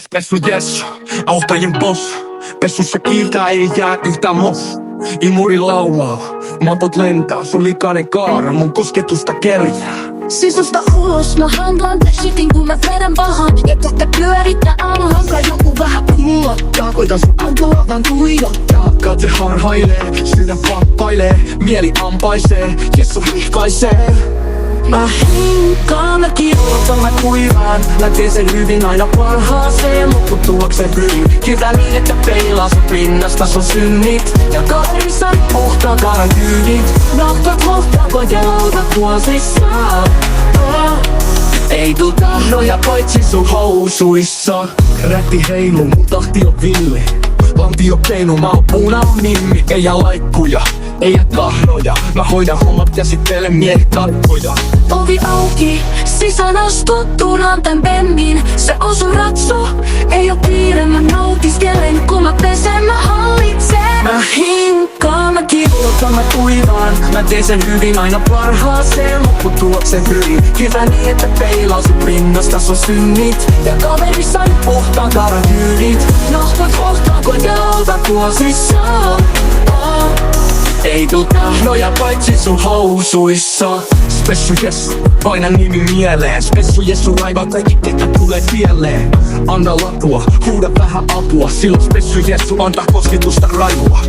Spessu Jessu, auttajien boss. Pessussa kiiltää ei jää yhtään mos. Imuri laulaa, matot lentää, sun likainen kaara mun kosketusta kerjää. Sisusta ulos, mä handlaan shitin kun mä vedän pahan. Ja tätä pyörittää aina hankaa joku vähän kuulottaa. Koitan sun autoa vaan tuijottaa. Katse harhailee, sydän pappailee. Mieli ampaisee, Jessu hihkaisee. Mä hinkaan, mä kirjoitan, mä kuivaan. Mä teen sen hyvin aina parhaaseen lopputulokseen pyrin. Kirjoita niin, että peilaa sun pinnasta sun synnit. Ja kaverissa Puhtaa karantyynit. nahkat hohtakoit ja lautat vuosissaan. Ei tuu tahroja paitsi sun housuissa. Rätti heilu, mun tahti on villi. Lantio keinu, mä oon punanimmi. Ei jää laikkuja, ei jää tahroja. Mä hoidan hommat, käsittelen miehet tarkkoja. Ovi auki, sisään astuu turhaan tän bennin. Se on sun ratso, ei oo kiire. Mä nautiskelen, kun mä pesen, mä hallitsen. Mä hinkaan, mä kirjoitan, mä kuivaan. Mä teen sen hyvin aina parhaaseen lopputulokseen pyrin. Kirjoita niin, että peilaa sun pinnasta sun synnit. Ja kaverissa Puhtaan karantyynit. nahkat hohtakoit ja lautat vuosissaan. Ei tuu tahroja paitsi sun housuissa. Spessu Jessu, paina nimi mieleen. Spessu Jessu raivaa kaikki ketkä tulee pieleen. Anna latua, huuda vähän apua. Silloin Spessu Jessu antaa kosketusta raivua.